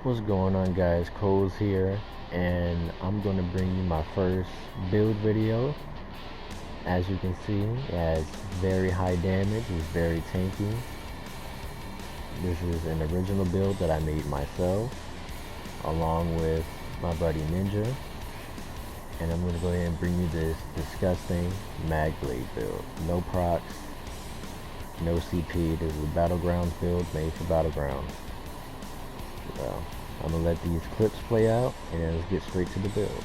What's going on, guys? Cole's here, and I'm going to bring you my first build video. As you can see, it has very high damage, it's very tanky. This is an original build that I made myself, along with my buddy Ninja. And I'm going to go ahead and bring you this disgusting Magicka build. No procs, no CP. This is a Battlegrounds build made for Battlegrounds. So, I'm going to let these clips play out, and then let's get straight to the build.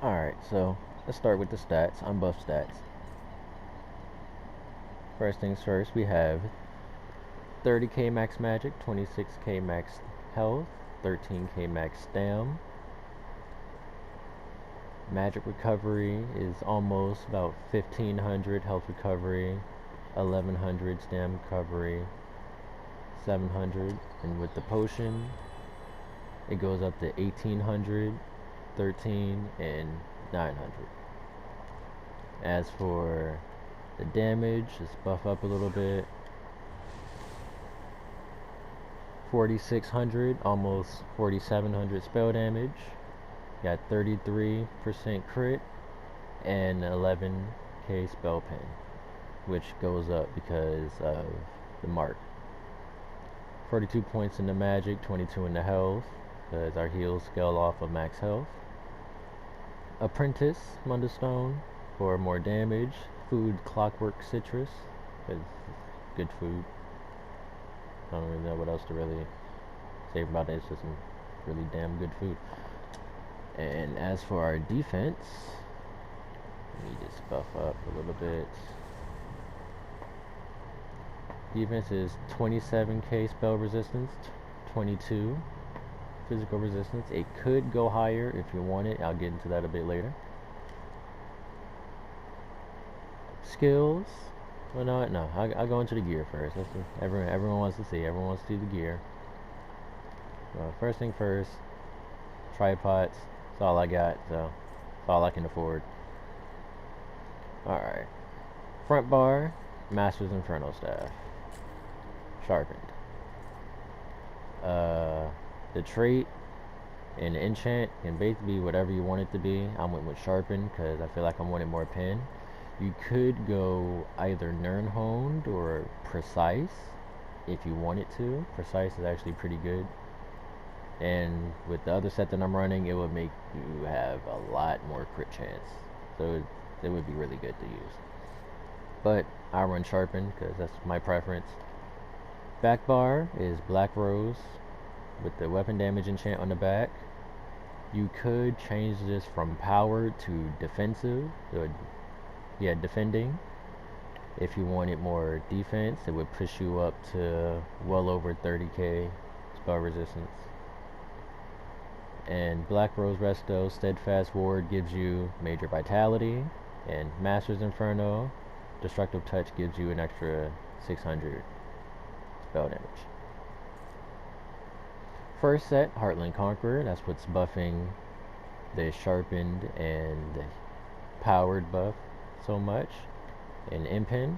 Alright, so let's start with the stats, unbuff stats. First things first, we have 30k max magic, 26k max health, 13k max stam. Magic recovery is almost about 1500 health recovery, 1100 stam recovery, 700, and with the potion it goes up to 1800, 13, and 900. As for the damage, let's buff up a little bit. 4600, almost 4700 spell damage. Got 33% crit and 11k spell pen, which goes up because of the mark. 42 points in the magic, 22 in the health, because our heals scale off of max health. Apprentice Mundstone for more damage. Food Clockwork Citrus, because good food. I don't really know what else to really say about it. It's just some really damn good food. And as for our defense, let me just buff up a little bit. Defense is 27k spell resistance, 22 physical resistance. It could go higher if you want it. I'll get into that a bit later. Skills. Well, no. I'll go into the gear first. That's what everyone wants to see. Everyone wants to see the gear. Well, first thing first. Tripods. That's all I got. So that's all I can afford. All right. Front bar. Master's Infernal Staff. Sharpened. The trait and enchant can basically be whatever you want it to be. I went with sharpened because I feel like I wanted more pen. You could go either Nernhoned or precise if you wanted to. Precise is actually pretty good. And with the other set that I'm running, it would make you have a lot more crit chance. So it would be really good to use. But I run sharpened because that's my preference. Back bar is Black Rose with the weapon damage enchant on the back. You could change this from powered to defensive, or defending. If you wanted more defense, it would push you up to well over 30k spell resistance. And Black Rose Resto Steadfast Ward gives you major vitality, and Master's Inferno Destructive Touch gives you an extra 600 spell damage. First set, Heartland Conqueror, that's what's buffing the sharpened and powered buff so much. And Impen,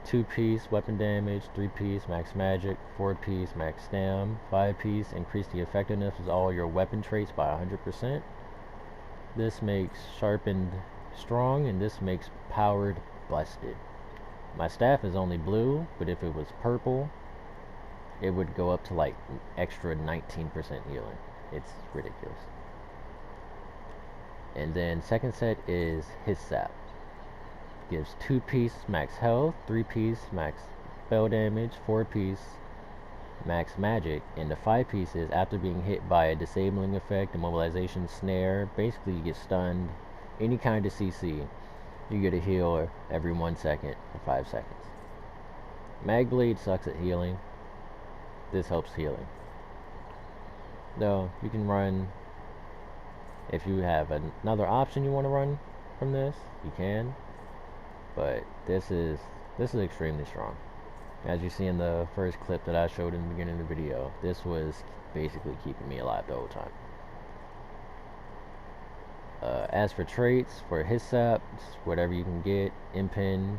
2-piece weapon damage, 3-piece max magic, 4-piece max stam, 5-piece increase the effectiveness of all your weapon traits by 100%. This makes sharpened strong, and this makes powered busted. My staff is only blue, but if it was purple, it would go up to like extra 19% healing. It's ridiculous. And then second set is his sap. Gives 2-piece max health, 3-piece max spell damage, 4-piece max magic, and the 5-piece is after being hit by a disabling effect, immobilization, snare. Basically you get stunned, any kind of CC. you get a heal every 1 second for 5 seconds. Magblade sucks at healing. This helps healing. Though, you can run, if you have another option you want to run from this, you can. But this is extremely strong. As you see in the first clip that I showed in the beginning of the video, this was basically keeping me alive the whole time. As for traits, for his sap, whatever you can get, impin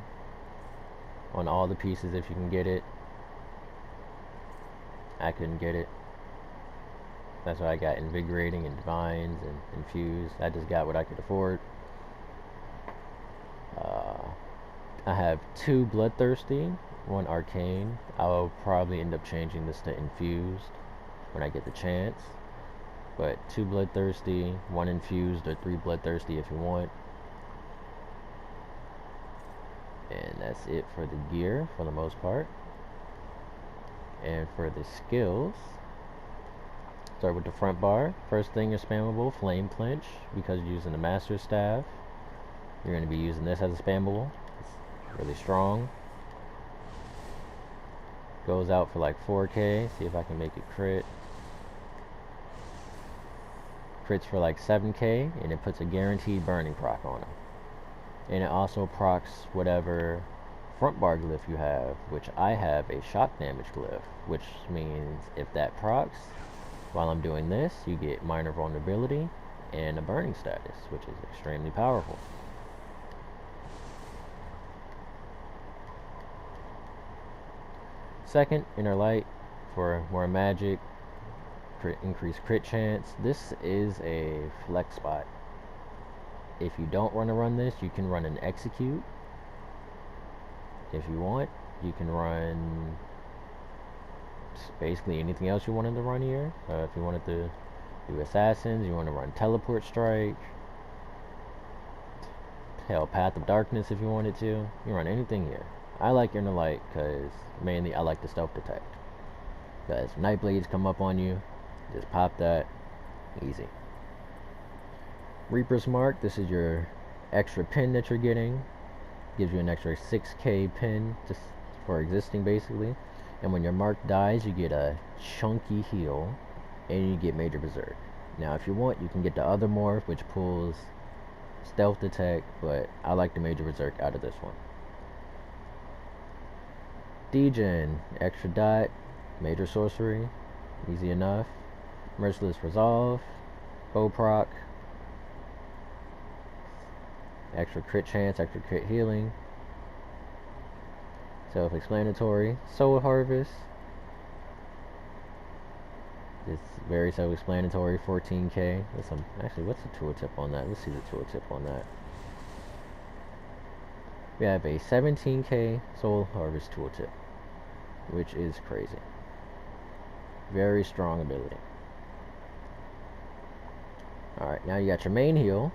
on all the pieces if you can get it. I couldn't get it. That's why I got invigorating and divines and infused. I just got what I could afford. I have 2 bloodthirsty, 1 arcane. I'll probably end up changing this to infused when I get the chance. But 2 bloodthirsty, 1 infused, or 3 bloodthirsty if you want. And that's it for the gear for the most part. And for the skills, start with the front bar. First thing is spammable, flame clinch, because you're using the master staff. You're going to be using this as a spammable. It's really strong. Goes out for like 4k. See if I can make it crit. Crits for like 7k, and it puts a guaranteed burning proc on them. And it also procs whatever front bar glyph you have, which I have a shock damage glyph, which means if that procs while I'm doing this, you get minor vulnerability and a burning status, which is extremely powerful. Second, inner light for more magic, increased crit chance. This is a flex spot. If you don't want to run this, you can run an execute. If you want, you can run basically anything else you wanted to run here. If you wanted to do assassins, you want to run teleport strike, hell, path of darkness if you wanted to. You can run anything here. I like inner light because mainly I like the stealth detect. Because Nightblades come up on you, just pop that, easy. Reaper's Mark, this is your extra pin that you're getting. Gives you an extra 6k pin just for existing basically. And when your mark dies, you get a chunky heal and you get Major Berserk. Now if you want, you can get the other morph which pulls stealth detect, but I like the Major Berserk out of this one. Degen, extra dot, major sorcery, easy enough. Merciless Resolve, bow proc, extra crit chance, extra crit healing. Self-explanatory. Soul Harvest, it's very self-explanatory. 14k. Actually, what's the tooltip on that? Let's see the tooltip on that. We have a 17k Soul Harvest tooltip, which is crazy. Very strong ability. Alright, now you got your main heal,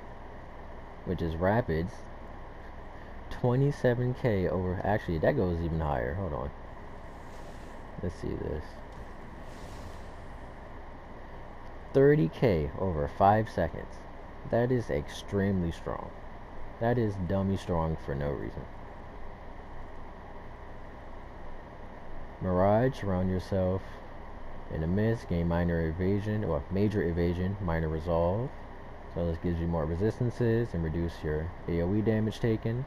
which is Rapids. 27k over, actually that goes even higher. Hold on. Let's see this. 30k over 5 seconds. That is extremely strong. That is dummy strong for no reason. Mirage, surround yourself in a mist, gain minor evasion, or major evasion, minor resolve. So this gives you more resistances and reduce your AoE damage taken.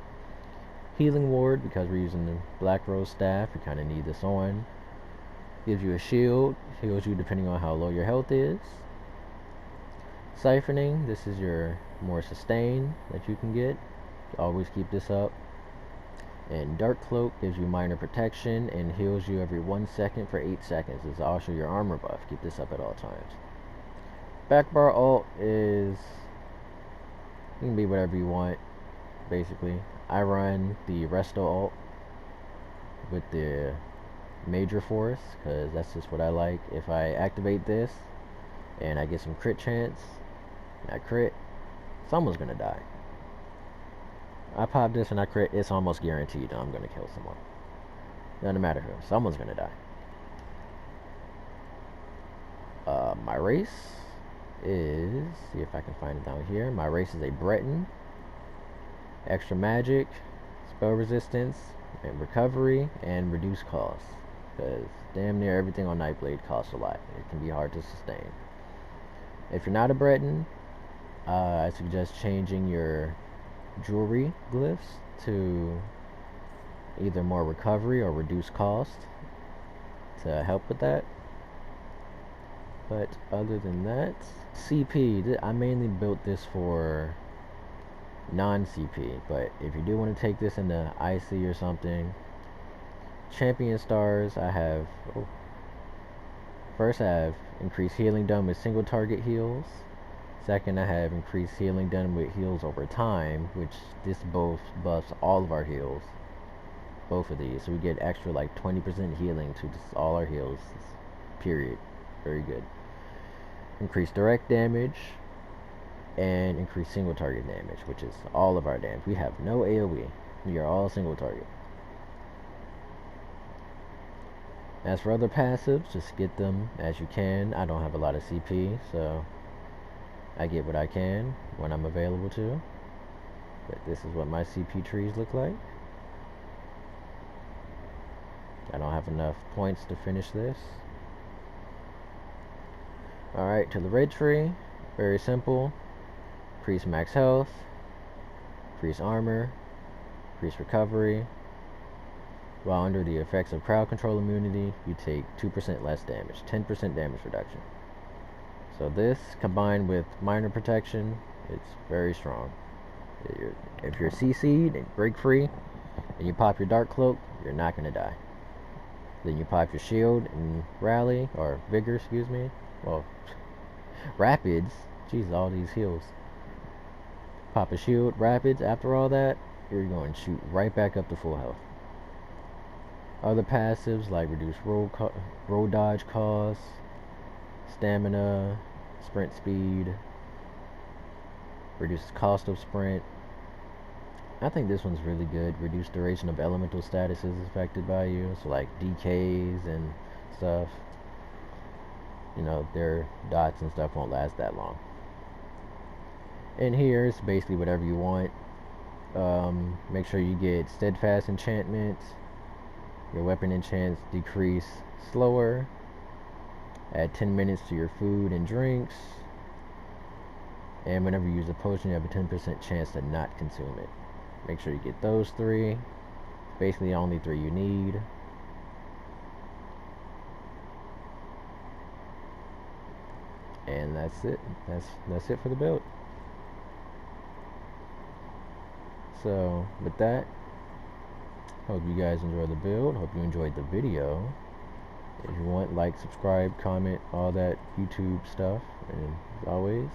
Healing ward, because we're using the Black Rose staff, you kind of need this on. Gives you a shield, heals you depending on how low your health is. Siphoning, this is your more sustain that you can get. Always keep this up. And Dark Cloak gives you minor protection and heals you every 1 second for 8 seconds. This is also your armor buff. Keep this up at all times. Backbar ult is, you can be whatever you want, basically. I run the Resto ult with the Major Force, because that's just what I like. If I activate this and I get some crit chance, and I crit, someone's gonna die. I pop this and I crit, it's almost guaranteed that I'm gonna kill someone. Doesn't matter who, someone's gonna die. My race is, see if I can find it down here. My race is a Breton. extra magic, spell resistance, and recovery, and reduced cost. Because damn near everything on Nightblade costs a lot. It can be hard to sustain. If you're not a Breton, I suggest changing your jewelry glyphs to either more recovery or reduced cost to help with that. But other than that, CP, I mainly built this for non-CP, but if you do want to take this into IC or something, champion stars, I have, first I have increased healing done with single target heals. Second, I have increased healing done with heals over time, which this both buffs all of our heals. Both of these, so we get extra like 20% healing to just all our heals, period. Very good. Increased direct damage and increased single target damage, which is all of our damage. We have no AoE. We are all single target. As for other passives, just get them as you can. I don't have a lot of CP, so I get what I can when I'm available to. But this is what my CP trees look like. I don't have enough points to finish this. Alright, to the red tree. Very simple. Increase max health. Increase armor. Increase recovery. While under the effects of crowd control immunity, you take 2% less damage. 10% damage reduction. So this, combined with minor protection, it's very strong. If you're CC'd and break free, and you pop your dark cloak, you're not going to die. Then you pop your shield and rally, or vigor, excuse me. Well, rapids. Jeez, all these heals. Pop a shield, rapids. After all that, you're going to shoot right back up to full health. Other passives like reduce roll dodge cost, stamina, sprint speed, reduces cost of sprint. I think this one's really good. Reduced duration of elemental statuses affected by you, so like DKs and stuff. You know, their dots and stuff won't last that long. And here it's basically whatever you want. Make sure you get steadfast enchantments. Your weapon enchants decrease slower. Add 10 minutes to your food and drinks. And whenever you use a potion, you have a 10% chance to not consume it. Make sure you get those 3. Basically the only 3 you need. And that's it. That's it for the build. So with that, hope you guys enjoyed the build. Hope you enjoyed the video. If you want, like, subscribe, comment, all that YouTube stuff. And as always,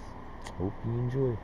hope you enjoy.